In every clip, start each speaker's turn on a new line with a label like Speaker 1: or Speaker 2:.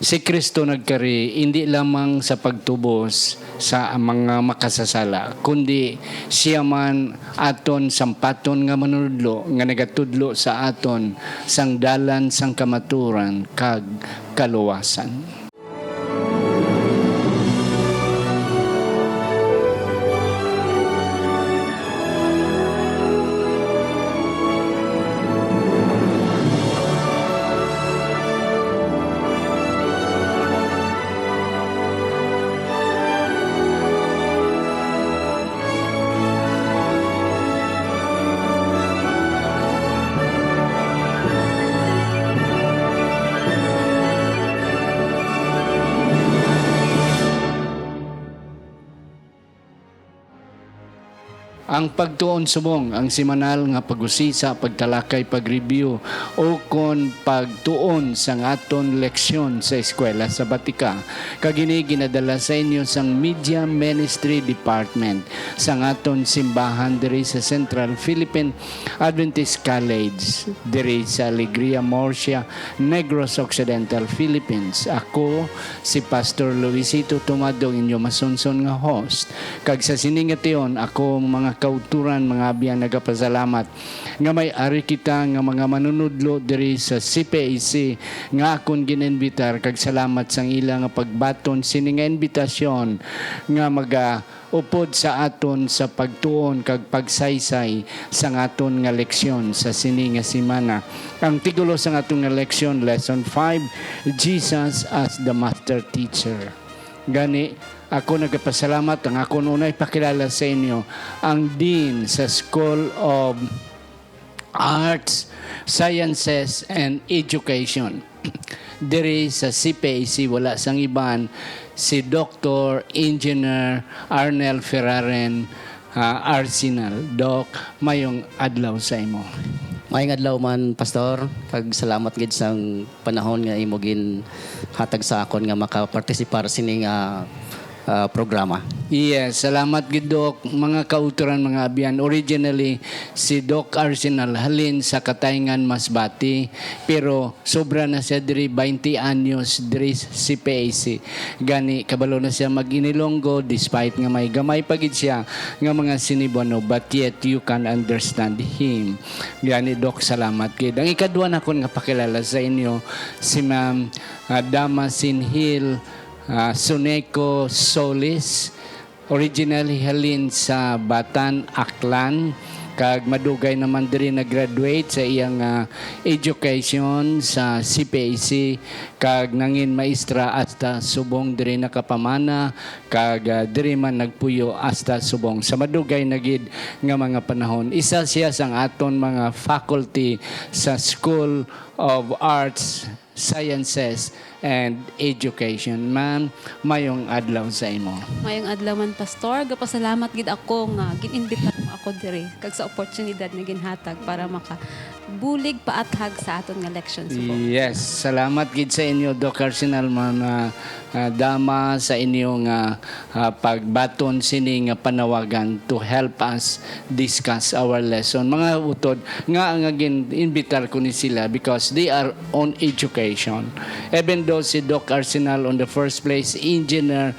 Speaker 1: Si Kristo nagkari hindi lamang sa pagtubos sa mga makasasala, kundi siya man aton sampaton nga manudlo nga nagatudlo sa aton sang dalan sang kamaturan kag kaluwasan. Ang pagtuon subong, ang simanal nga pag-usisa, pagtalakay, pag-review o kon pagtuon sa aton leksyon sa eskwela sa Batika. Kagini ginadala sa inyo sang Media Ministry Department sa aton simbahan diri sa Central Philippine Adventist College diri sa Alegria, Murcia, Negros Occidental, Philippines. Ako si Pastor Luisito Tomado, inyo masunson nga host. Kag sa siningation, ako mga kauturan, mga abiyang nagapasalamat nga may ari kita nga mga manunudlo diri sa CPAC nga akon ginimbitar kag salamat sang ila nga pagbaton sini nga imbitasyon nga upod sa aton sa pagtuon kag pagsaysay sa aton nga leksyon sa sini nga semana. Ang titulo sa aton nga leksyon, Lesson 5, Jesus as the Master Teacher. Gani, ako nagpasalamat ang ako unay pakilala sa inyo ang Dean sa School of Arts, Sciences, and Education. Diri sa CPAC, wala sang iban, si Dr. Engineer Arnel Ferraren Arsenal. Doc, mayong adlaw sa imo.
Speaker 2: Maayong adlaw man, Pastor. Kag salamat gid sang panahon nga imo gin hatag sa akon nga makapartisipar sini nga programa.
Speaker 1: Yes, salamat gid Doc. Mga kauturan, mga abyan. Originally, si Doc Arsenal halin sa Katayngan, Masbati. Pero sobra na siya diri 20 anyos diri si PAC. Gani, kabalo na siya mag-inilonggo despite nga may gamay pagid siya nga mga sinibuano. But yet, you can understand him. Gani, Doc, salamat gid. Ang ikadwa na ko nga pakilala sa inyo, si Ma'am Damasin Hill Suneco Solis, originally halin sa Batan, Aklan, kag madugay naman diri nag-graduate sa iyang education sa CPAC, kag nangin maestra hasta subong diri nakapamana, kag diri man nagpuyo hasta subong sa madugay nagid nga mga panahon. Isa siya sang aton mga faculty sa School of Arts, Sciences, and Education. Ma'am, mayong adlaw sa imo.
Speaker 3: Mayong adlaw man, Pastor. Gapasalamat gid ako nga gin-invita mo ako diri kag sa oportunidad nga ginhatag para makabulig paathag sa aton nga leksyon subong.
Speaker 1: Yes, salamat gid sa inyo, Doc Arsenal, Ma'am Dama, sa inyong pagbaton sini nga panawagan to help us discuss our lesson. Mga utod nga gin-invitar ko ni sila because they are on education. Even though si Doc Arsenal on the first place, engineer,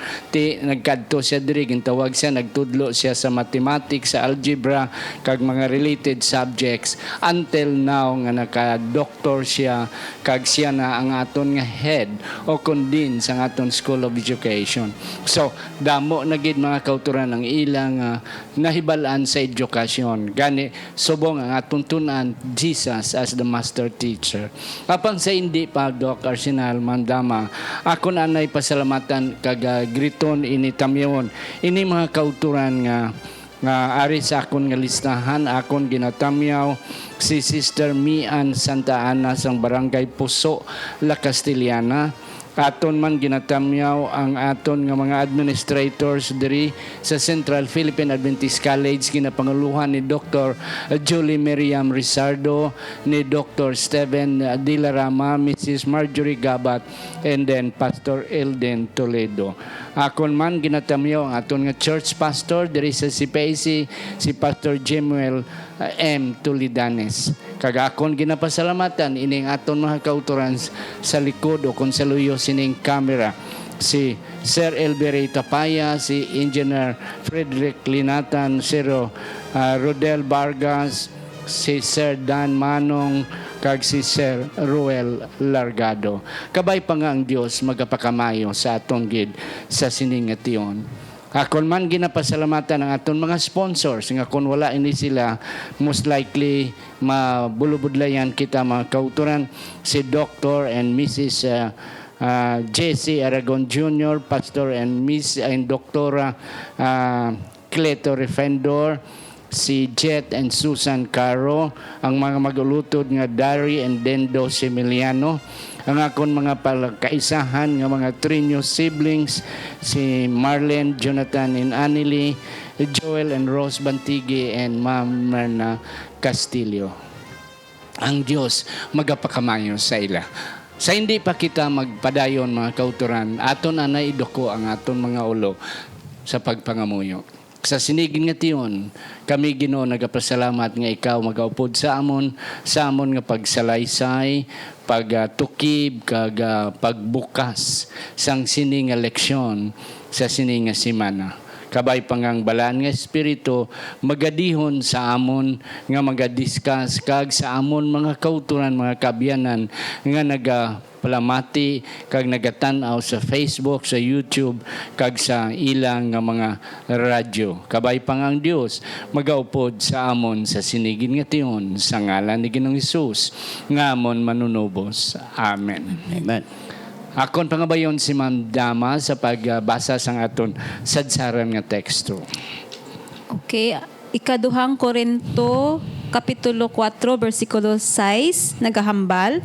Speaker 1: nagkadto siya diri, gintawag siya, nagtudlo siya sa mathematics, sa algebra, kag mga related subjects. Until now, nga naka-doctor siya, kag siya na ang aton nga head o kundin sa aton School of Education. So, damo na gid mga kauturan ang ilang nahibalaan sa edukasyon. Gani, subong ang aton tunan, Jesus as the Master Teacher. Apang sa hindi pa, Doc Arsenal, Mandama, ako na nay pasalamatan kag griton ini tamyon. Ini mga kauturan nga ari sa akon nga listahan, akon ginatamyaw si Sister Mian Santa Ana sang Barangay Puso, La Castellana. Aton man ginatamyaw ang aton nga mga administrators diri sa Central Philippine Adventist College, ginapanguluhan ni Dr. Julie Miriam Rizardo, ni Dr. Steven Dilarama, Mrs. Marjorie Gabat, and then Pastor Elden Toledo. Akon man ginatamyaw ang aton nga church pastor diri sa CPAC, si Pastor Jemuel M. Tulidanes. Kag akon ginapasalamatan ining aton mga kauturan sa likod o kung sa luyo sining camera. Si Sir Elberey Tapaya, si Engineer Frederick Linatan, si Rodel Vargas, si Sir Dan Manong, kag si Sir Ruel Largado. Kabay pa nga ang Dios magapakamayo sa atong gid sa siningation. Akon man ginapasalamatan ang aton mga sponsors nga kung wala ini sila most likely mabulubudlayan kita mga kauturan si Dr. and Mrs. J.C. Aragon Jr., Pastor and Miss and Dr. Cleto Refendor, si Jet and Susan Caro, ang mga magulutod nga Dari and Dendo Similiano, ang akon mga palakaisahan nga mga Trinio siblings, si Marlene, Jonathan and Anily, Joel and Rose Bantigi, and Ma'am Merna Castillo. Ang Diyos magapakamayo sa ila. Sa hindi pa kita magpadayon mga kauturan, aton anay idoko ang aton mga ulo sa pagpangamuyo. Sa sinigin nga tiyon, kami Ginoo nagapasalamat nga ikaw magaupod sa amon nga pagsalaysay, pagtukib, kag pagbukas sang sining nga leksyon sa sining nga semana. Kabay pangang balaan nga espiritu magadihon sa amon nga magadiscuss kag sa amon mga kauturan, mga kabyanan nga nagapalamati kag nagatanaw sa Facebook, sa YouTube kag sa ilang nga mga radyo. Kabay pangang Dios magaupod sa amon sa sinigin nga tiyon sa ngalan ni Ginoong Hesus nga amon manunubos. Amen.
Speaker 2: Amen.
Speaker 1: Akon pangabayon si Ma'am Dama sa pagbasa sang aton sadsaran nga teksto.
Speaker 3: Okay, ikaduhang Korinto, Kapitulo 4, versikulo 6, nagahambal,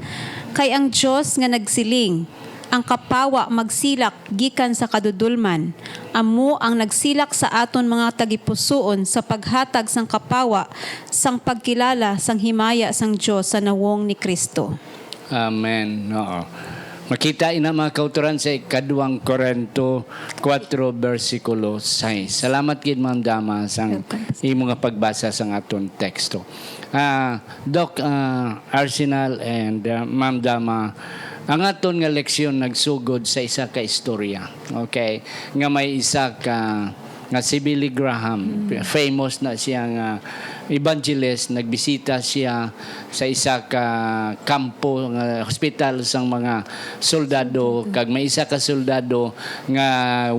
Speaker 3: kay ang Diyos nga nagsiling, ang kapawa magsilak gikan sa kadudulman. Amo ang nagsilak sa aton mga tagipusoon sa paghatag sang kapawa, sang pagkilala, sang himaya sang Diyos sa nawong ni Kristo.
Speaker 1: Amen. Oo. Makita ina mga kauturan sa ikaduhang Korinto 4 versikulo 6. Salamat gid Ma'am Dama sang imo nga pagbasa sang aton teksto. Doc Arsenal and Ma'am Dama, ang aton nga leksyon nagsugod sa isa ka istorya. Okay? Nga may isa ka nga si Billy Graham, famous na siya nga evangelist, nagbisita siya sa isa ka kampo nga hospital sang mga soldado, kag may isa ka soldado nga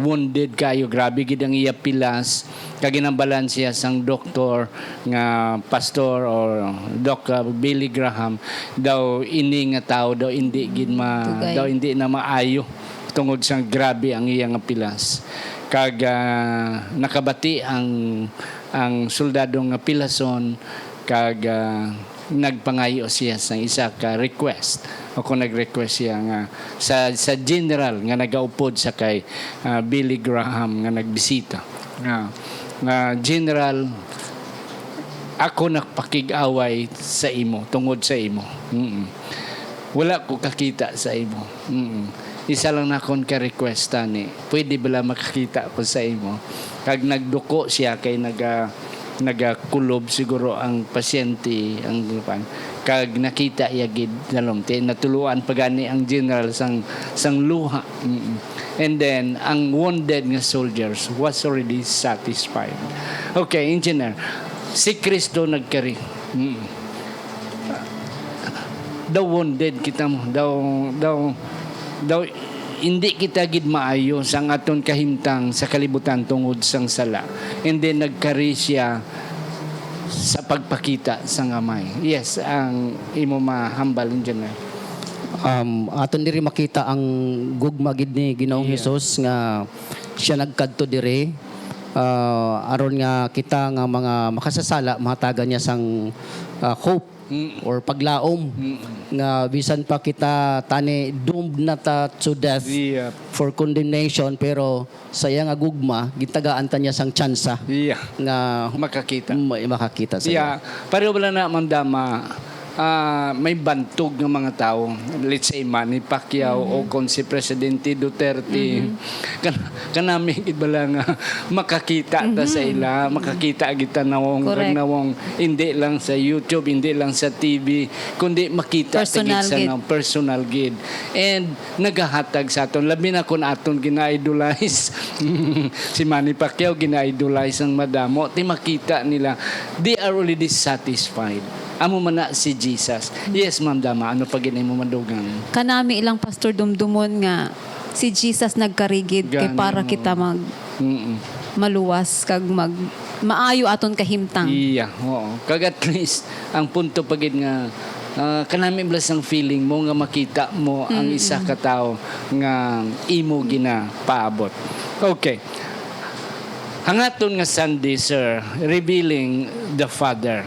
Speaker 1: wounded kayo, grabe gid ang iya pilas, kag ginambalan siya sang doktor nga pastor or Doc Billy Graham daw ini nga tao daw hindi gid daw hindi na maayo tungod sang grabe ang iya nga pilas. Kag nakabati ang soldado nga pilason, kag nagpangayo siya sa isa ka request o kung nag-request siya nga sa general nga nagaupod sa kay Billy Graham nga nagbisita nga general, ako nakpakig-away sa imo tungod sa imo. Wala ko kakita sa imo. Isa lang na akong ka-requesta ni. Pwede bala makakita ko sa imo. Kag nagduko siya kay nagakulob siguro ang pasyente ang grupan. Kag nakita yagid dalomte natuluan pagani ang general sang luha. And then ang wounded nga soldiers was already satisfied. Okay, engineer. Si Kristo nagkari. Daw wounded kita mo. Daw hindi kita gid maayo sang aton kahimtang sa kalibutan tungod sang sala. And then nagkari siya sa pagpakita sang amay. Yes, ang imo mahambal diyan.
Speaker 2: Aton diri makita ang gugma gid ni Ginoong Hesus nga siya nagkadto diri aron nga kita nga mga makasasala mahatagan niya sang hope or paglaom nga bisan pa kita tani doomed na ta to death for condemnation, pero saya nga gugma gitagaan ta niya sang tsansa nga
Speaker 1: Makakita.
Speaker 2: makakita sa
Speaker 1: Pareho bala na Ma'am Dama, may bantog ng mga tao. Let's say Manny Pacquiao o kung si Presidente Duterte. Kanami ibala nga makakita ta sa ila, makakita kita nawong
Speaker 3: Correct.
Speaker 1: nawong hindi lang sa YouTube, hindi lang sa TV, kundi makita
Speaker 3: Personal
Speaker 1: sa
Speaker 3: gid.
Speaker 1: personal gid. And nagahatag sa aton labi na kun aton gina-idolize si Manny Pacquiao gina-idolize ang madamo, ti makita nila they are already satisfied. Amo man na si Jesus. Yes, Ma'am Dama, ano pa ginay mo madugang?
Speaker 3: Kanami ilang pastor dumdumon nga si Jesus nagkarigid kay
Speaker 1: Gani,
Speaker 3: para
Speaker 1: oo.
Speaker 3: kita
Speaker 1: Mm-mm.
Speaker 3: maluwas kag maayo aton kahimtang.
Speaker 1: Iya, oo. Kag at least ang punto pagid nga kanami blas ang feeling mo nga makita mo ang isa ka tawo nga imo gina paabot. Okay. Hangaton nga Sunday, sir, revealing the Father.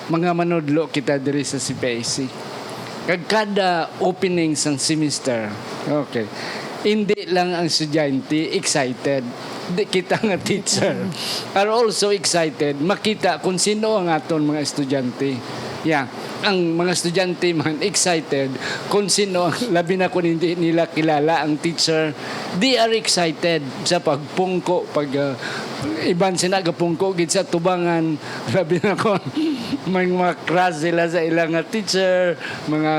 Speaker 1: Mga manudlo kita diri sa CPAC. Kag kada opening sang semester, okay, hindi lang ang estudyante excited. Di kita nga teacher are also excited makita kung sino ang aton mga estudyante. Yeah, ang mga estudyante man excited kung sino, labi na kung hindi nila kilala ang teacher, they are excited sa pagpungko, iban sila gapungko gid sa tubangan, labi na kung may mga crush sila sa ilang nga teacher, mga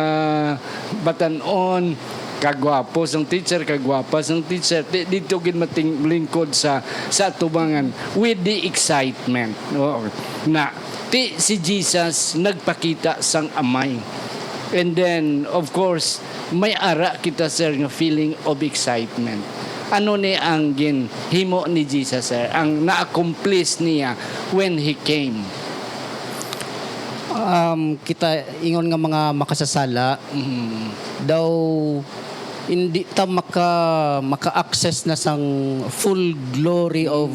Speaker 1: batanon, kagwapo sang teacher, kagwapa sang teacher. Dito gid mating lingkod sa tubangan with the excitement. Oo. Na si Jesus nagpakita sang amay. And then of course may ara kita sir nga feeling of excitement. Ano ni ang ginhimo ni Jesus sir? Ang na-accomplish niya when he came.
Speaker 2: Kita ingon nga mga makasasala daw hindi ta maka-access na sang full glory of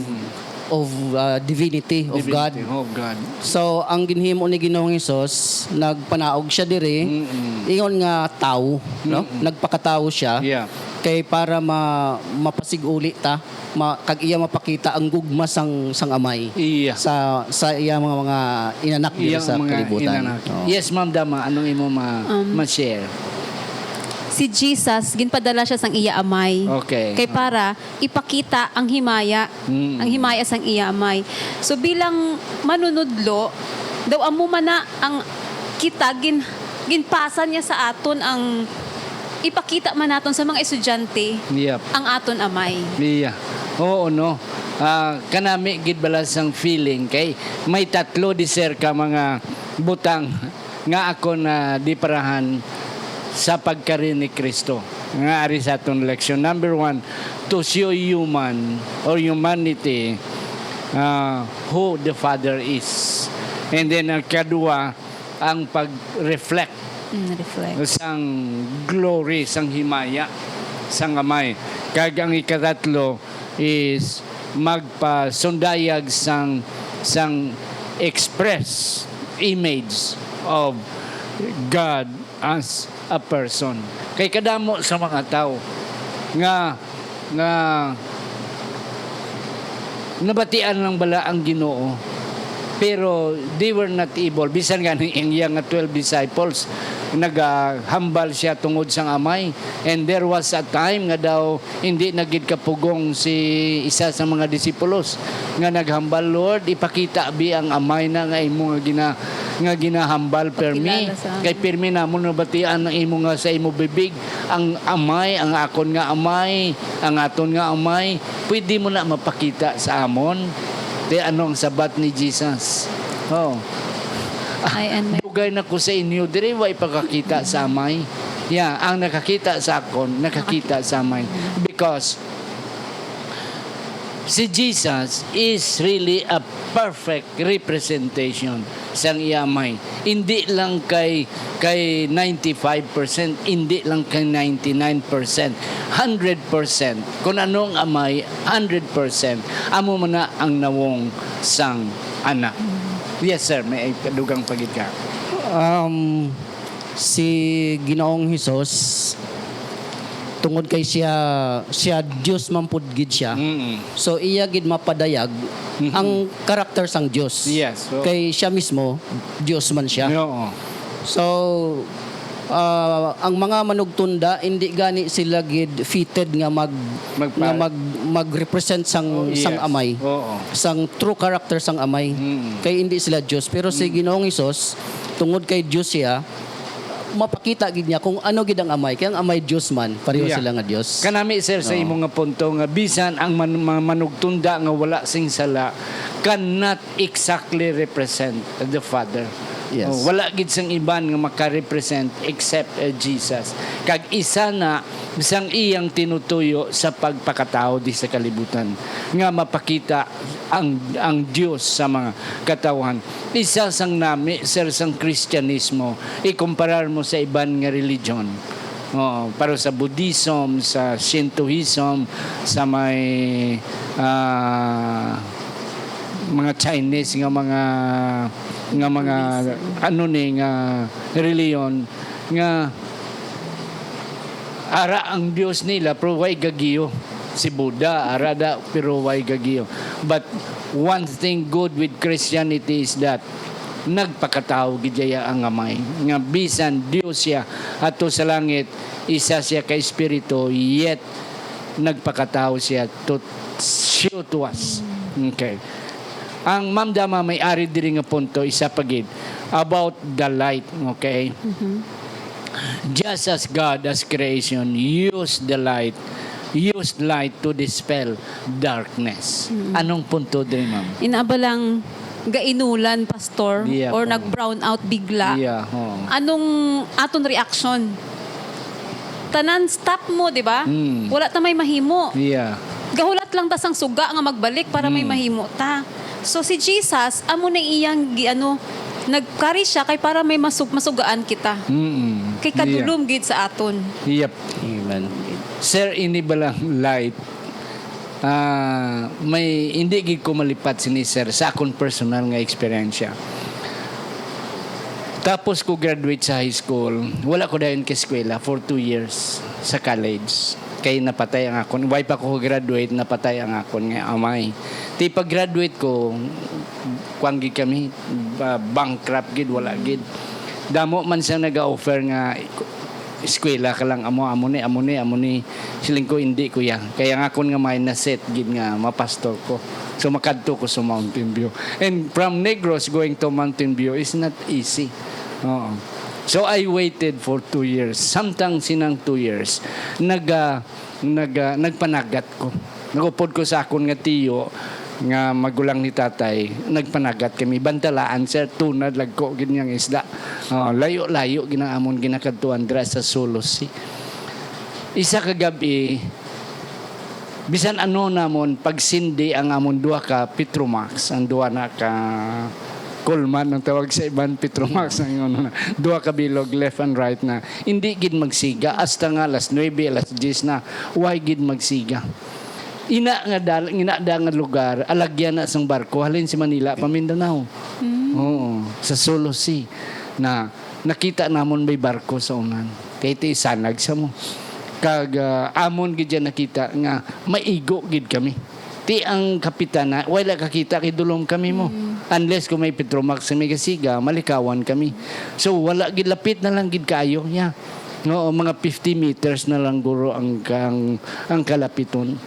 Speaker 2: divinity of God.
Speaker 1: Oh God.
Speaker 2: So ang ginhimo ni Ginoong Hesus, nagpanaog siya diri. Ingon nga tao, no? Nagpakatao siya.
Speaker 1: Yeah.
Speaker 2: Kay para mapasiguli ta, kag iya mapakita ang gugma sang amay.
Speaker 1: Iya.
Speaker 2: Sa iya mga inanak diri
Speaker 1: Iyang
Speaker 2: sa
Speaker 1: mga
Speaker 2: kalibutan.
Speaker 1: inanak.
Speaker 2: Oo.
Speaker 1: Yes, Ma'am Dama, anong imo ma-share?
Speaker 3: Si Jesus ginpadala siya sang iya amay.
Speaker 1: Okay.
Speaker 3: Kay para ipakita ang himaya, ang himaya sang iya amay. So bilang manunudlo, daw amo man na ang kita ginpasa niya sa aton ang ipakita man naton sa mga estudyante
Speaker 1: Yep.
Speaker 3: ang aton amay.
Speaker 1: Iya. Oo, no. Kanami gid balas ang feeling kay may tatlo di sir ka mga butang nga ako na diparahan sa pagkarin ni Kristo. Nga ari sa atong leksyon. Number 1, to show humanity who the Father is. And then ang kadua, ang pag-reflect
Speaker 3: Reflect.
Speaker 1: sang glory, sang himaya, sang amay. Kag ang ikatatlo is magpasundayag sang express image of God as a person. Kay kadamo sa mga tao nga nabatian lang bala ang Ginoo, pero they were not able, bisan nga ng iyang 12 disciples naghambal siya tungod sang amay, and there was a time nga daw hindi nagid kapugong si isa sa mga disipulos nga naghambal, Lord ipakita bi ang amay na nga imo nga ginahambal permi,
Speaker 3: Pakilala sa amin.
Speaker 1: kay permi namon nabatian ang imo nga sa imo bibig ang amay, ang akon nga amay, ang aton nga amay, pwede mo na mapakita sa amon. Di anong sabat ni Jesus? Oh.
Speaker 3: I and my
Speaker 1: Dugay na ko sa inyo, diri wa ipakakita sa amay. Yeah, ang nakakita sa akon, nakakita sa amay. Because si Jesus is really a perfect representation sang iyamay. Hindi lang kay 95%, hindi lang kay 99%, 100%. Kung anong amay, 100%. Amo man na ang nawong sang anak. Yes sir, may dugang pagit ka.
Speaker 2: Si Ginoong Hesus tungod kay siya Dios man pud gid siya. So iya gid mapadayag ang karakter sang Dios.
Speaker 1: Yes. So,
Speaker 2: Kay siya mismo Dios man siya.
Speaker 1: oo.
Speaker 2: So ang mga manugtunda hindi gani sila gid fitted nga mag-represent sang
Speaker 1: Yes.
Speaker 2: sang amay.
Speaker 1: Oo.
Speaker 2: Sang true character sang amay. Kay hindi sila Dios pero si Ginoong Hesus tungod kay Dios siya mapakita gid niya kung ano gid ang amay. Kaya ang amay Dios man, pareho
Speaker 1: Yeah.
Speaker 2: sila nga Dios.
Speaker 1: Kanami sir sa imong nga punto nga bisan ang mga manugtunda nga wala sing sala cannot exactly represent the Father.
Speaker 2: Yes.
Speaker 1: Wala gid sang iban nga maka-represent except Jesus. Kag isa na bisang iyang tinutuyo sa pagpakatao di sa kalibutan nga mapakita ang Dios sa mga katawan. Isa sang nami sir sang Kristyanismo ikumparar mo sa iban nga religion. Para sa Buddhism, sa Shintoism, sa may mga Chinese nga mga ano ni nga reliyon nga ara ang Dios nila pero way gagiyo. Si Buddha ara da pero way gagiyo. But one thing good with Christianity is that nagpakatao gidya ang amay nga bisan Dios siya ato sa langit isa siya ka espiritu yet nagpakatao siya to show to us. Okay. Ang Ma'am Dama may ari diri nga punto isa pagid about the light, okay? Just as God as creation used light to dispel darkness. Anong punto diri ma'am?
Speaker 3: Inabalang gainulan, pastor,
Speaker 1: Yeah,
Speaker 3: or
Speaker 1: oo.
Speaker 3: nag-brown out bigla.
Speaker 1: Yeah, oh.
Speaker 3: Anong aton reaction? Tanan stop mo, di ba? Wala ta may mahimo.
Speaker 1: Yeah.
Speaker 3: Gahulat lang ta sang suga nga magbalik para may mahimo ta. So si Jesus amo na iyang nagkari siya kay para may masugaan kita. Kay kadulom gid sa aton.
Speaker 1: Yep.
Speaker 2: Amen.
Speaker 1: Sir, ini balang light. May hindi gid ko malipat sini sir sa akong personal nga eksperyensya. Tapos ko graduate sa high school, wala ko dayon ka eskwela for 2 years sa college. Kay napatay ang akon. Why pa ko graduate, napatay ang akon nga amay. Ti pag-graduate ko, kuang gid kami, bankrupt gid, wala gid. Damo man siya nag-offer nga eskwela ka lang amo ni siling ko hindi ko ya kaya nga akon nga may na-set gid nga mapastor ko so makadto ko sa Mountain View and from Negros going to Mountain View is not easy. So I waited for 2 years samtang sinang 2 years nagpanagat ko nagupod ko sa akon nga tiyo nga magulang ni tatay nagpanagat kami bantalaan sir tunad lagko ganyang isda layo-layo ginaamon ginakadtuan dira sa Sulos isa ka gabi bisan ano namon pagsindi ang amon duha ka Petromax ang duha na ka Coleman ang tawag sa iban Petromax ang duha ka bilog left and right na hindi gid magsiga hasta nga alas 9 alas 10 na why gid magsiga. Ina nga lugar alagyan na sang barko halin si Manila pa Mindanao. Oo, sa Solo Sea na nakita namon may barko sa unan. Kay ti sanag sa mo. Kag amon gid dyan nakita nga maigo gid kami. Ti ang kapitana wala kakita kay dulom kami mo. Unless kung may Petromax sa Megasiga malikawan kami. So wala gid lapit na lang gid kayo. Yeah. No, mga 50 meters na lang guro ang kalapiton.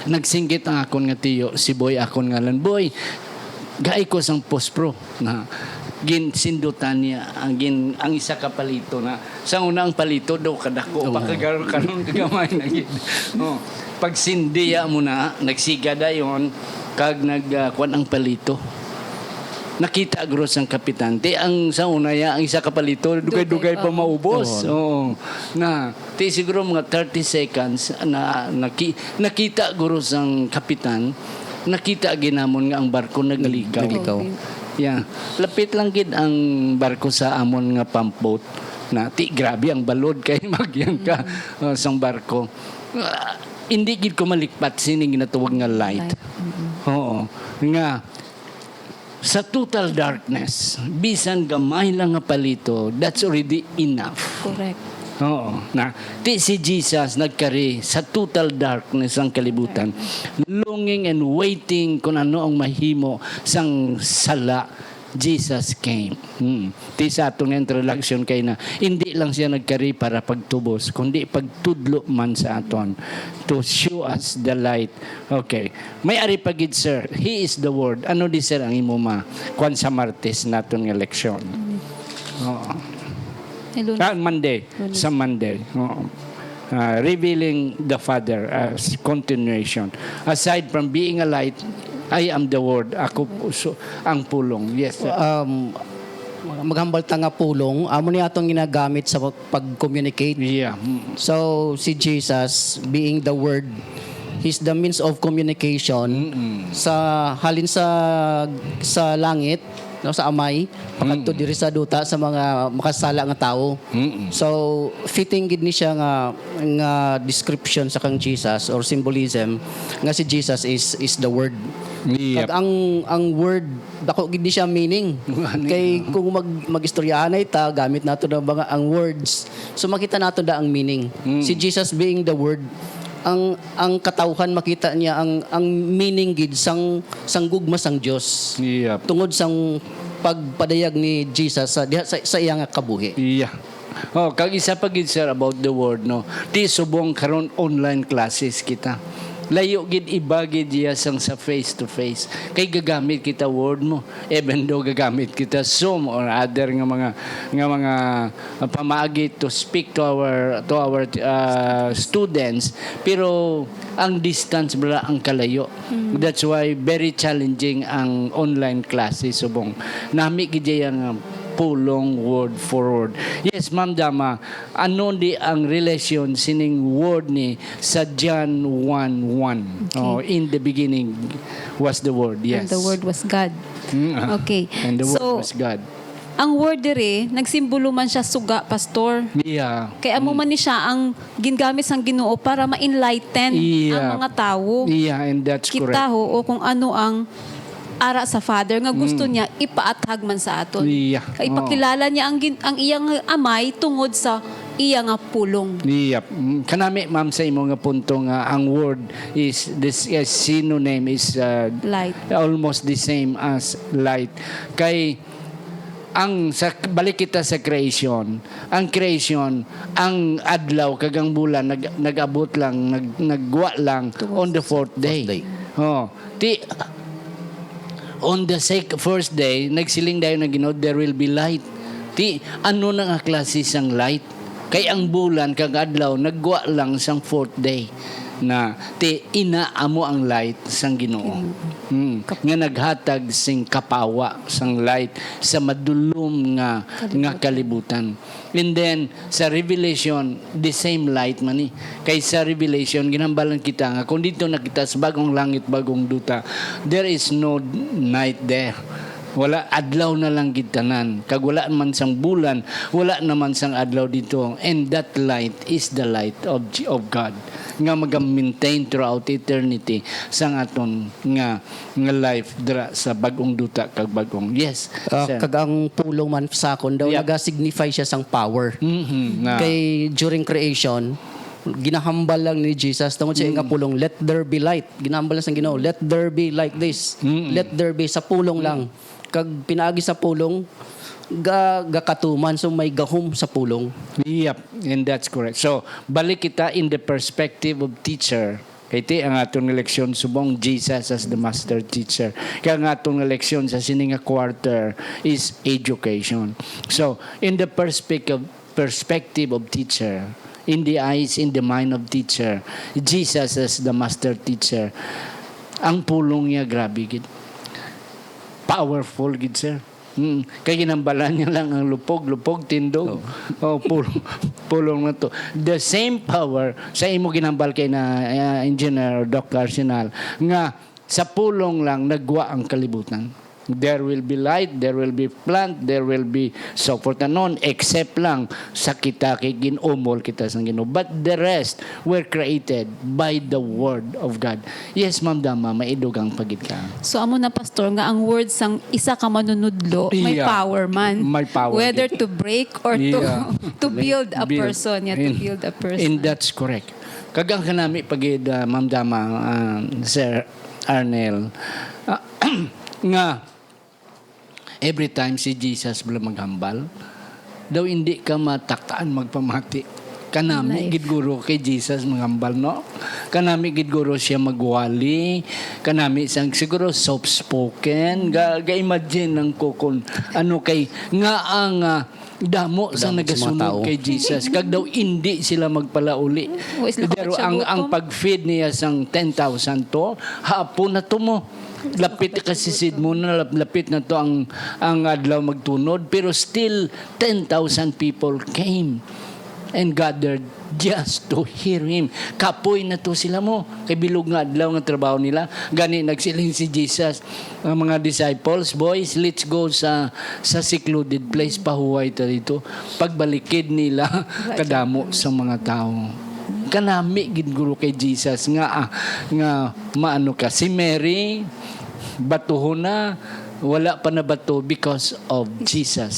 Speaker 1: Nagsinggit ang akon nga tiyo, si Boy akon ngalan. Boy, gaay ko sang pospro na sindutan niya ang isa ka palito na sa una ang palito daw kadako pakagaron karon gamay na gid. Pag sindiya mo na nagsiga dayon kag nagkuan ang palito. Nakita agros ang kapitan. Ti ang sa una ya ang isa ka palito dugay-dugay pa maubos. Oo. Na ti siguro mga 30 seconds na nakita agros ang kapitan. Nakita ginamon nga ang barko naglikaw. Yeah. Lapit lang gid ang barko sa amon nga pump boat. Na ti grabe ang balod kay magyan ka sang barko. Hindi gid ko malikpat sining ginatawag nga light. Oo. Nga sa total darkness, bisan gamay lang nga palito, that's already enough.
Speaker 3: Correct.
Speaker 1: Oo. Na, di si Jesus nagkari sa total darkness ng kalibutan. Longing and waiting kung ano ang mahimo sang sala. Jesus came. Ti sa atong introduction kay na hindi lang siya nagkari para pagtubos, kundi pagtudlo man sa aton to show us the light. Okay. May ari pagid sir. He is the word. Ano di sir ang imo ma kwan sa Martes naton nga leksyon? Oo.
Speaker 3: Hello.
Speaker 1: Monday. Sa Monday. Oo. Revealing the Father as continuation. Aside from being a light, I am the Word. Ako ang pulong. Yes, sir.
Speaker 2: Maghambal ta nga pulong, amo ni atong ginagamit sa pag-communicate.
Speaker 1: Yeah.
Speaker 2: So si Jesus being the word, he's the means of communication sa halin sa langit, no, sa amay pakadto diri sa duta sa mga makasala nga tawo. So fitting gid ni siya nga description sa kang Jesus or symbolism nga si Jesus is the word.
Speaker 1: Yep.
Speaker 2: Kag ang word dako gid ni siya meaning. Kay kung magistoryahanay ta gamit nato na mga ang words. So makita nato da ang meaning. Si Jesus being the word, ang katawhan makita niya ang meaning gid sang gugma sang Dios.
Speaker 1: Yep.
Speaker 2: Tungod sang pagpadayag ni Jesus sa iyang kabuhi.
Speaker 1: Yeah. Oh, kag isa pa gid sir about the word, no. Di subong karon online classes kita. Layo gid iba gid iya sang sa face to face. Kay gagamit kita word mo, even though gagamit kita Zoom or other nga mga pamaagi to speak to our students, pero ang distance bala ang kalayo. That's why very challenging ang online classes subong. Nami gid yang pulong word for word. Yes, Ma'am Dama, ano di ang relasyon sining word ni sa John 1:1? Oh, in the beginning was the word. Yes.
Speaker 3: And the word was God. Okay.
Speaker 1: And the word
Speaker 3: So,
Speaker 1: was God.
Speaker 3: ang word dire, nagsimbolo man siya suga, pastor.
Speaker 1: Yeah.
Speaker 3: Kaya amo man ni siya ang gingamit sang Ginoo para ma-enlighten
Speaker 1: Yeah.
Speaker 3: ang mga tawo.
Speaker 1: Yeah, and that's correct.
Speaker 3: Kita ho o kung ano ang ara sa Father nga gusto niya ipaatag man sa aton.
Speaker 1: Yeah.
Speaker 3: Kaya ipakilala niya ang iyang amay tungod sa iya nga pulong.
Speaker 1: Yep. Kanami ma'am sa imo nga punto nga ang word is this synonym is
Speaker 3: Light.
Speaker 1: almost the same as light. Kay balik kita sa creation. Ang creation, ang adlaw kag ang bulan nag-abot lang, nagwa lang on the fourth day. Oh, on the first day, nagsiling dayon na Ginoo, there will be light. Ano na nga klase sang light? Kay ang bulan kag adlaw nagwa lang sang fourth day na inaamo ang light sang Ginoo. Nga naghatag sing kapawa sang light sa madulom nga kalibutan. And then sa Revelation, the same light man ni. Kay sa Revelation ginambalan kita nga kung dito nakita sa bagong langit, bagong duta, there is no night there. Wala, adlaw na lang gitanan. Kag wala man sang bulan, wala naman sang adlaw dito. And that light is the light of God. Nga mag-maintain throughout eternity sang aton nga life dira sa bagong duta kag bagong. Yes. Sir.
Speaker 2: Kag ang pulong man sa akon daw
Speaker 1: Yep.
Speaker 2: naga-signify siya sang power.
Speaker 1: Na.
Speaker 2: Kay during creation, ginahambal lang ni Jesus tungod sa nga pulong, let there be light. Ginahambal lang sang Ginoo, let there be like this. Let there be sa pulong lang. Kag pinaagi sa pulong, gakatuman, so may gahom sa pulong.
Speaker 1: Yep, and that's correct. So, balik kita in the perspective of teacher. Kaya ang atong leksyon subong Jesus as the master teacher. Kaya ang atong leksyon sa sininga quarter is education. So, in the perspective of teacher, in the eyes, in the mind of teacher, Jesus as the master teacher, ang pulong niya grabe gid. Powerful gid sir. Kaya ginambalan niya lang ang lupog, tindog. Pulong na to. The same power sa imo ginambal kay na engineer Dr. Arsenal nga sa pulong lang nagwa ang kalibutan. There will be light, there will be plant, there will be so forth and on, except lang sa kita kay ginumol kita sa Ginoo. But the rest were created by the Word of God. Yes, Ma'am Dama, maidugang pagid ka.
Speaker 3: So amo na pastor nga ang words sang isa ka manunudlo may
Speaker 1: Yeah.
Speaker 3: power man.
Speaker 1: May power.
Speaker 3: Whether to break or
Speaker 1: Yeah.
Speaker 3: to build a
Speaker 1: Build.
Speaker 3: person, to build a person.
Speaker 1: And that's correct. Kagang kanami pagid Ma'am Dama, Sir Arnel, nga every time si Jesus bala maghambal, daw hindi ka mataktaan magpamati. Kanami
Speaker 3: Life.
Speaker 1: gid guro kay Jesus maghambal, no? Kanami gid guro siya magwali, kanami sang siguro soft spoken, ga-imagine ng kokon ano kay nga ang damo sa
Speaker 2: Damo sa mga
Speaker 1: nagasunod
Speaker 2: tao.
Speaker 1: kay Jesus kag daw hindi sila magpalauli.
Speaker 3: O, isla ka
Speaker 1: Pero
Speaker 3: siya
Speaker 1: ang
Speaker 3: gutom.
Speaker 1: pag-feed niya sang 10,000 to, hapon na to mo. Lapit kasi sid mo na lapit na to ang adlaw magtunod, pero still 10,000 people came and gathered just to hear him. Kapoy na to sila mo. Kay bilog nga adlaw nga trabaho nila. Gani nagsiling si Jesus, ang mga disciples, boys, let's go sa secluded place, pahuway ta dito. Pagbalikid nila kadamo sa mga tao. Kanami gid guro kay Jesus nga maano ka si Mary batuhon na wala pa na bato because of Jesus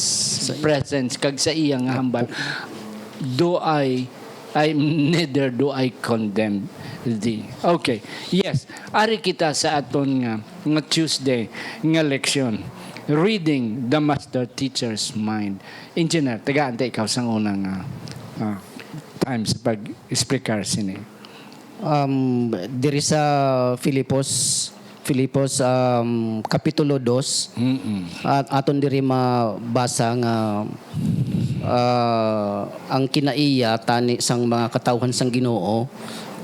Speaker 1: presence kag sa iyang hambal. Neither do I condemn thee. Okay. Yes. Ari kita sa aton nga Tuesday nga leksyon. Reading the master teacher's mind. Engineer, taga-ante ikaw sang unang times pag-explicar sini.
Speaker 2: Diri sa Filipos kapitulo 2 at aton diri mabasa nga ang kinaiya tani sang mga katawhan sang Ginoo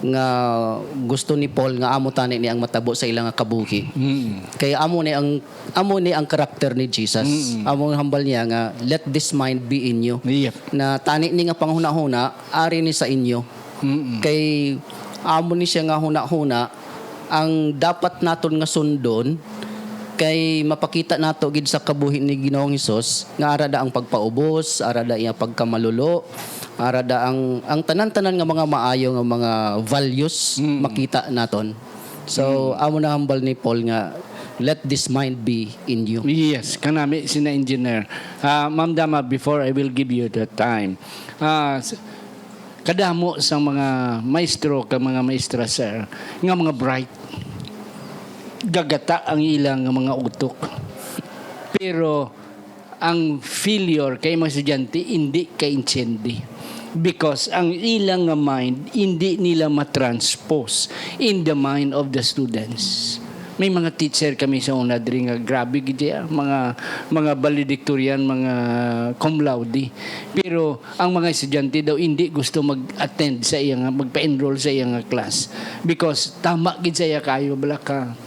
Speaker 2: nga gusto ni Paul nga amo tani ni ang matabo sa ilang nga kabuhi. Kaya amo ni ang karakter ni Jesus. Amo ang hambal niya nga let this mind be in you.
Speaker 1: Yep.
Speaker 2: Na tani ni nga panghuna-huna ari ni sa inyo. Kay amo ni siya nga huna-huna ang dapat naton nga sundon kay mapakita nato gid sa kabuhi ni Ginoong Hesus nga arada ang pagpaubos, arada iya pagkamalulo, arada ang tanan-tanan nga mga maayo nga mga values makita naton. So amo na hambal ni Paul nga let this mind be in you.
Speaker 1: Yes, kanami sina engineer. Ma'am Dama, before I will give you the time. Kadamo sa mga maestro ka mga maestra sir nga mga bright gagata ang ilang mga utok, pero ang failure kay mga estudyante hindi kay intindi because ang ilang nga mind hindi nila matranspose in the mind of the students. May mga teacher kami sa una diri nga grabe gid mga valedictorian, mga cum laude. Pero ang mga estudyante daw hindi gusto mag-attend sa iyang magpa-enroll sa iyang class because tama gid sa iya kayo bala ka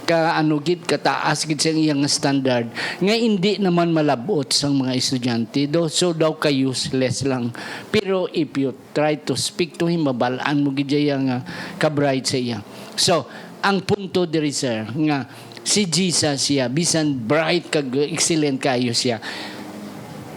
Speaker 1: kataas gid sa iyang standard nga hindi naman malabot sang mga estudyante so daw ka useless lang. Pero if you try to speak to him, mabalaan mo gid siya nga ka-bright sa iya. So ang punto diri sir nga si Jesus siya bisan bright kag excellent kayo siya,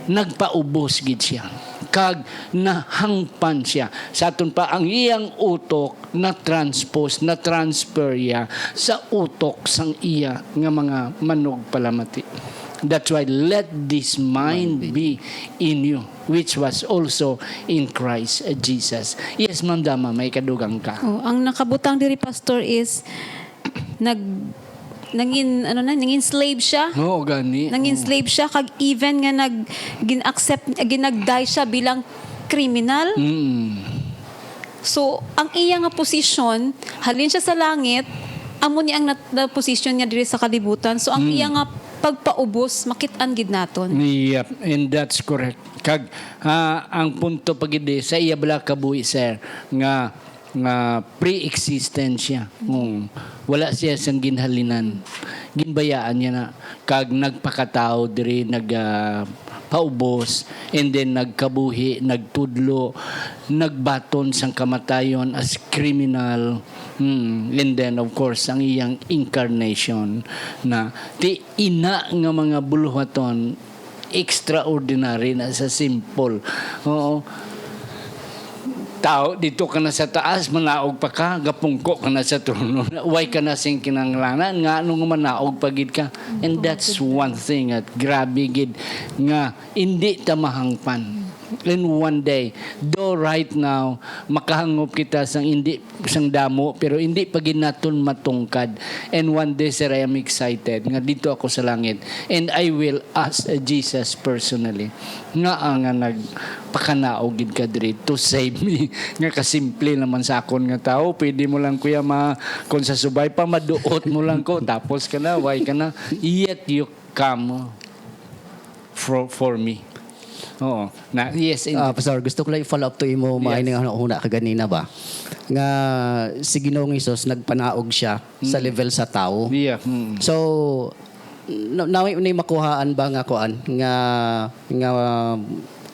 Speaker 1: nagpaubos gid siya kag nahangpan siya sa aton pa ang iyang utok na transpose na transfer ya sa utok sang iya nga mga manog palamati. That's why let this mind be in you which was also in Christ Jesus. Yes, Ma'am Dama, may kadugang ka.
Speaker 3: Ang nakabutang diri pastor is nangin slave siya.
Speaker 1: Oo, gani.
Speaker 3: Nang-enslave siya kag even nga ginagday siya bilang criminal. So ang iya nga posisyon halin siya sa langit, amo ni ang na posisyon niya diri sa kalibutan. So ang iya nga pagpaubos makit-an gid naton.
Speaker 1: Yep, and that's correct. Kag ang punto pagidi sa iya bala kabuhi sir nga pre-existent siya. Wala siya sang ginhalinan. Ginbayaan niya na kag nagpakatao diri paubos, and then nagkabuhi, nagtudlo, nagbaton sang kamatayon as criminal. And then of course ang iyang incarnation na ti ina nga mga buluhaton extraordinary na sa simple. Oo. Tao, dito ka na sa taas, manaog pa ka, gapungko ka na sa trono. Uway ka na sing kinanglanan, nga nung manaog pagid ka. And that's one thing at grabe gid nga hindi ta mahangpan. In one day, though right now makahangop kita sang damo pero hindi pa gid naton matungkad. And one day sir, I am excited nga dito ako sa langit and I will ask Jesus personally nga ang nagpakanaog gid ka diri to save me. Nga kasimple naman sa akon nga tao, pwede mo lang kuya kung sa subay pa maduot mo lang ko tapos ka na, why ka na, yet you come for me. Oo. Na, yes.
Speaker 2: Pastor, gusto ko lang i-follow up to imo maaning ano una kaganina ba? Nga si Ginoong Hesus nagpanaog siya sa level sa tao.
Speaker 1: Yeah.
Speaker 2: So nawi ni makuhaan ba nga kuan nga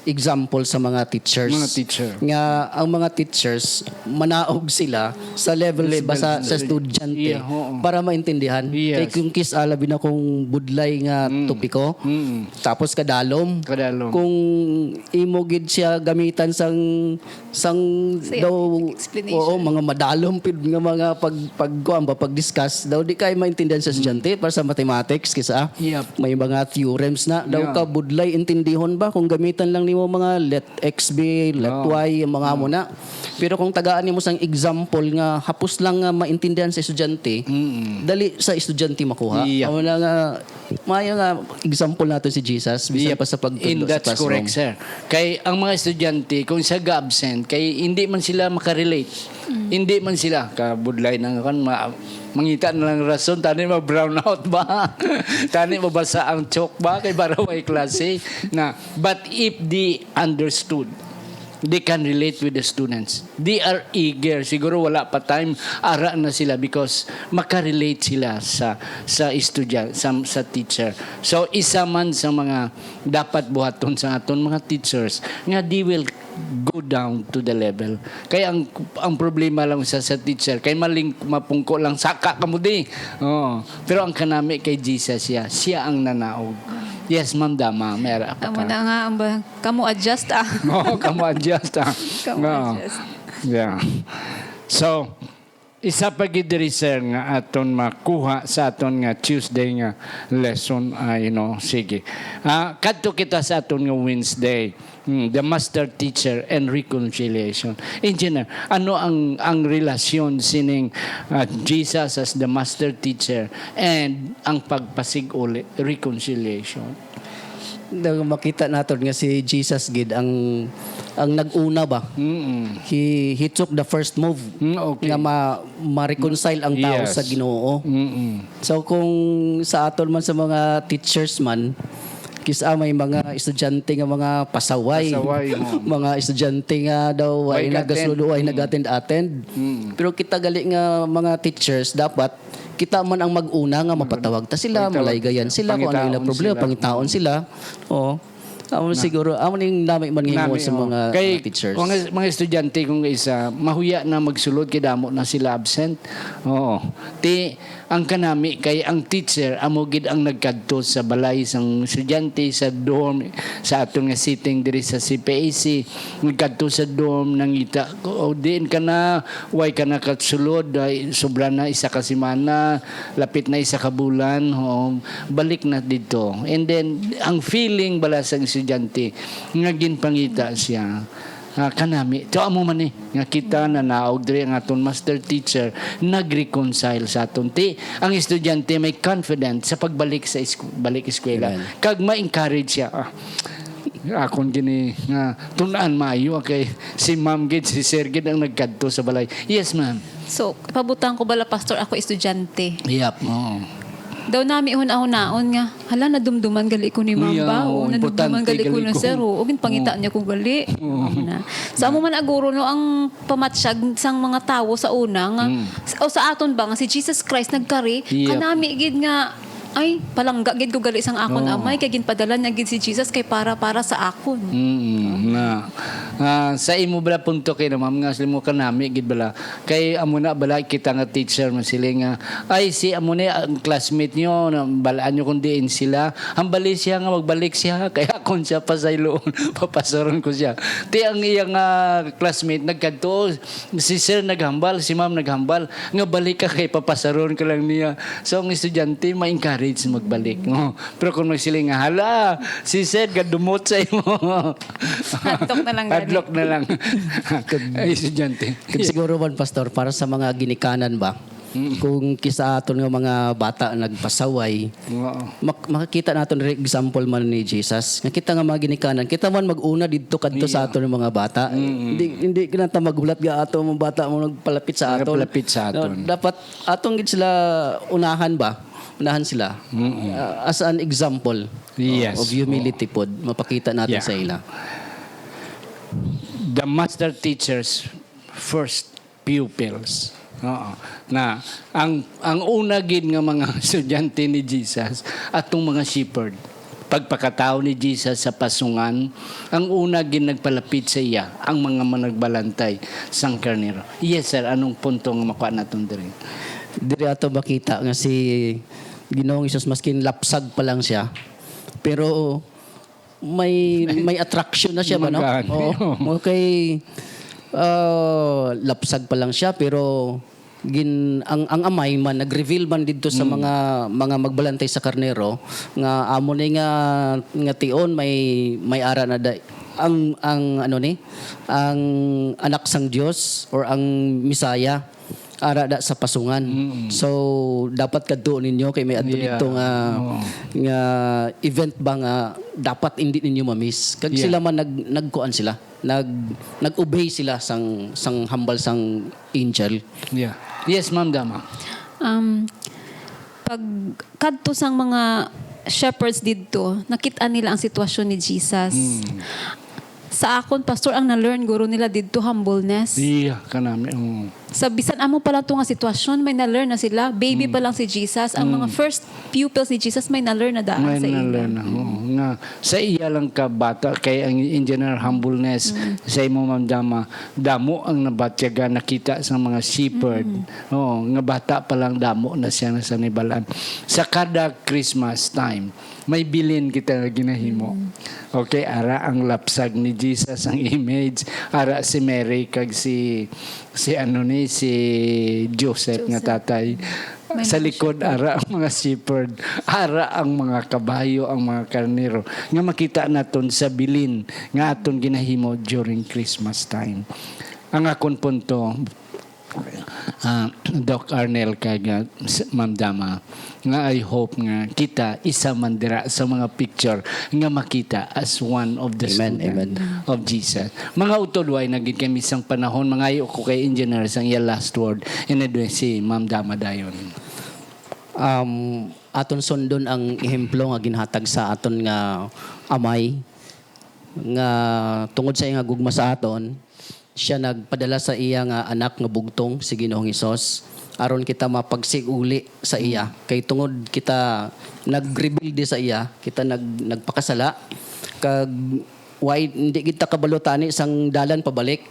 Speaker 2: example sa mga teachers.
Speaker 1: Mga teacher.
Speaker 2: Nga ang mga teachers manaog sila sa level ba sa estudyante
Speaker 1: Yeah, oo.
Speaker 2: para maintindihan.
Speaker 1: Yes.
Speaker 2: Kay kung kis alabi na kung budlay nga topiko. Tapos kadalom. Kung imo gid siya gamitan sang daw
Speaker 3: explanation.
Speaker 2: oo mga madalom pid nga mga pag-discuss daw di kay maintindihan sa estudyante para sa mathematics kisa
Speaker 1: Yep.
Speaker 2: may mga theorems na daw
Speaker 1: Yeah.
Speaker 2: ka budlay intindihon ba kung gamitan lang nimo mga let x be let y mga mo na pero kung tagaan nimo sang example nga hapos lang nga maintindihan sa estudyante dali sa estudyante makuha
Speaker 1: Yeah.
Speaker 2: amo na nga maya nga example nato si Jesus bisan pa sa
Speaker 1: And
Speaker 2: pagtudlo sa
Speaker 1: that's
Speaker 2: classroom.
Speaker 1: correct, sir. Kay ang mga estudyante, kung sa absent, kay hindi man sila makarelate. Hindi man sila kabudlay ng kan mangita na lang rason tani ma-brown out ba? Tani mabasa ang chalk ba kay baraway klase na but if they understood, they can relate with the students. They are eager. Siguro wala pa time, ara na sila because makarelate sila sa estudyante, sa teacher. So isa man sa mga dapat buhaton sa aton mga teachers nga they will go down to the level. Kaya ang problema lang sa teacher, kay maling mapungko lang saka kamudi. Oh. Pero ang kanami kay Jesus siya ang nanaog. Yes, ma'am Dama, meron pa
Speaker 3: Amo
Speaker 1: ka.
Speaker 3: na nga kamu adjust
Speaker 1: Oo, kamu-adjust.
Speaker 3: Kamu-adjust.
Speaker 1: Yeah. So, isa pa gid diri sir nga aton makuha sa aton nga Tuesday nga lesson sige. Kadto kita sa aton nga Wednesday. The master teacher and reconciliation. Engineer, ano ang relasyon sining Jesus as the master teacher and ang pagpasiguli reconciliation?
Speaker 2: Nang makita naton nga si Jesus gid ang nag-una ba. He took the first move
Speaker 1: Okay.
Speaker 2: nga ma-reconcile ang tao
Speaker 1: Yes.
Speaker 2: sa Ginoo. So kung sa aton man sa mga teachers man kisa may mga estudyante nga mga pasaway, mga estudyante nga daw ay nagasuludo ay nag-attend. Pero kita gali nga mga teachers dapat kita man ang mag-una nga mapatawag ta sila, malaygayan sila kung ano ilang problema, pangitaon sila. Oo. Siguro, ning nami man ngayon sa mga teachers.
Speaker 1: Mga estudyante kung isa, mahuya na magsulod kay damo na sila absent. Oo. Ang kanami kay ang teacher amo gid ang nagkadto sa balay sang estudyante sa dorm sa aton nga sitting diri sa CPAC, nagkadto sa dorm nangita o din kana way kana katsulod ay sobra na isa ka semana, lapit na isa ka bulan, balik na dito. And then ang feeling bala sa estudyante nga ginpangita siya kanami. So amo man nga kita na naog diri ang aton master teacher nagreconcile sa aton. Ang estudyante may confidence sa pagbalik sa balik eskwela. Kag ma-encourage siya. Akon gini nga tunaan maayo kay si Ma'am gid si Sir gid ang nagkadto sa balay. Yes, ma'am.
Speaker 3: So, pabutang ko bala pastor ako estudyante.
Speaker 1: Yep.
Speaker 3: Daw nami una-unaon nga, hala nadumduman gali ko ni Mamba o nadumduman gali ko na sir o ugin pangita niya ko gali. Na. Sa amo man aguro no ang pamatsyag sang mga tawo sa una nga o sa aton ba nga si Jesus Christ nagkari kanami gid nga ay palangga gid ko gali sang akon amay kay ginpadala niya gid si Jesus kay para sa akon.
Speaker 1: Na sa imo bala punto kay na ma'am nga mo kanami gid bala kay amo na bala kita nga teacher man sila nga ay si amo na ang classmate nyo na balaan nyo kung diin sila ang bali siya nga magbalik siya kaya akon siya pasayloon papasoron ko siya ti ang iyang classmate nagkadto si sir naghambal si ma'am naghambal nga balik ka kay papasaron ka lang niya so ang estudyante ma-encourage magbalik no pero kung magsiling nga hala si sir gadumot sa imo
Speaker 3: Hadlok na lang gani.
Speaker 1: Hadlok na lang. Ay, estudyante.
Speaker 2: Siguro man, Pastor, para sa mga ginikanan ba, kung kisa aton nga mga bata nagpasaway,
Speaker 1: Oo.
Speaker 2: makikita naton rin example man ni Jesus. Nga kita nga mga ginikanan, kita man mag-una dito kadto sa aton mga bata. Hindi kinanta magulat ga ato mga bata mo nagpalapit sa aton.
Speaker 1: Nagpalapit sa aton.
Speaker 2: No, dapat atong gid sila unahan ba? Unahan sila. As an example
Speaker 1: Yes.
Speaker 2: of humility pod, mapakita natin
Speaker 1: Yeah.
Speaker 2: sa ila.
Speaker 1: The master teachers first pupils. Oo. Na ang una gid nga mga estudyante ni Jesus atong mga shepherd. Pagpakatao ni Jesus sa pasungan, ang una gid nagpalapit sa iya ang mga managbalantay sang karnero. Yes sir, anong punto nga makuha naton diri?
Speaker 2: Diri ato makita nga si Ginoong Hesus maskin lapsag pa lang siya. Pero may attraction na siya ba no?
Speaker 1: Magani.
Speaker 2: Oo. Okay. Lapsag pa lang siya pero ang amay man nag-reveal man dito sa mga magbalantay sa karnero nga amo ni nga tion may ara na ang ano ni ang anak sang Dios or ang Misaya ara da sa pasungan. So dapat kadto ninyo kay may adto dito nga event ba nga dapat hindi ninyo ma-miss. Kag sila man nagkuan sila. Nag-obey sila sang hambal sang angel.
Speaker 1: Yeah. Yes, Ma'am Dama.
Speaker 3: Pag kadto sang mga shepherds didto, nakita nila ang sitwasyon ni Jesus. Sa akon, pastor, ang na-learn guro nila didto humbleness.
Speaker 1: Yeah, kanami.
Speaker 3: Sa bisan amo pa lang to nga sitwasyon, may na-learn na sila. Baby pa lang si Jesus. Ang mga first pupils ni Jesus, may na-learn na daan
Speaker 1: May
Speaker 3: sa ila.
Speaker 1: na-learn na. Oo, nga. Sa iya lang ka bata, kay ang engineer humbleness, sa imo Ma'am Dama, damo ang nabatyaga nakita sa mga shepherd. Oo, nga bata pa lang damo na siya sa nibalan. Sa kada Christmas time, may bilin kita na ginahimo. Okay, ara ang lapsag ni Jesus ang image, ara si Mary kag si Joseph nga tatay. Sa likod ara ang mga shepherd, ara ang mga kabayo, ang mga karnero. Nga makita naton sa bilin nga aton ginahimo during Christmas time. Ang akon punto, Doc Arnel kag Ma'am Dama, nga I hope nga kita isa man dira sa mga picture nga makita as one of the student of Jesus. Mga utod way naging kami isang panahon mga ko kay engineer sang iya last word and si Ma'am Dama dayon.
Speaker 2: Aton sundon ang ehemplo nga ginhatag sa aton nga amay nga tungod sa iya nga gugma sa aton siya nagpadala sa iya nga anak nga bugtong si Ginoong Hesus aron kita mapagsiguli sa iya kay tungod kita nag-rebuild sa iya kita nagpakasala kag why hindi kita kabalotani sang dalan pabalik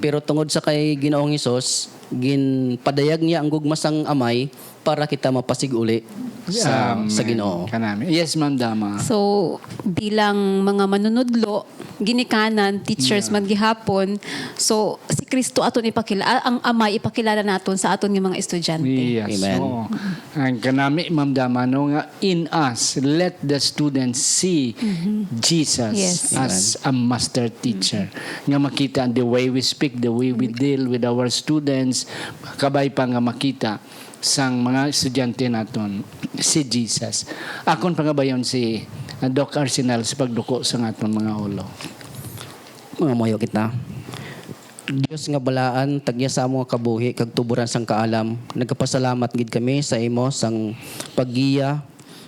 Speaker 2: pero tungod sa kay Ginoong Hesus ginpadayag niya ang gugma sang amay para kita mapasiguli sa Ginoo.
Speaker 1: Kanami. Yes, Ma'am Dama.
Speaker 3: So, bilang mga manunudlo, ginikanan, teachers man gihapon, so si Kristo aton ipakilala, ang Ama ipakilala naton sa aton nga mga estudyante.
Speaker 1: Yes.
Speaker 2: Amen.
Speaker 1: Oo. Ang kanami, Ma'am Dama, no, nga in us, let the students see Jesus
Speaker 3: Yes.
Speaker 1: as a master teacher. Nga makita the way we speak, the way we deal with our students, kabay pa nga makita sang mga estudyante naton si Jesus. Akon pangabayon si Doc Arsenal sa pagduko sa aton mga ulo.
Speaker 2: Mga moyo kita. Dios nga balaan tagya sa among kabuhi kag tuburan sang kaalam. Nagapasalamat gid kami sa imo sang paggiya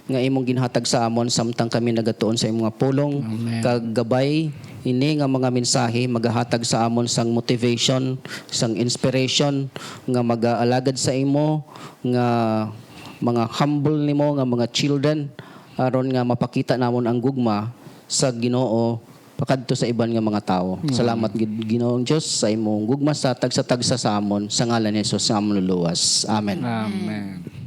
Speaker 2: nga imong ginhatag sa amon samtang kami nagatuon sa imong pulong kag gabay ini nga mga mensahe magahatag sa amon sang motivation, sang inspiration nga mag-aalagad sa imo nga mga humble nimo nga mga children aron nga mapakita namon ang gugma sa Ginoo pakadto sa iban nga mga tao. Salamat gid Ginoong Dios sa imong gugma sa tagsa-tagsa sa amon sa ngalan ni Hesus nga amon luluwas. Amen.
Speaker 1: Amen.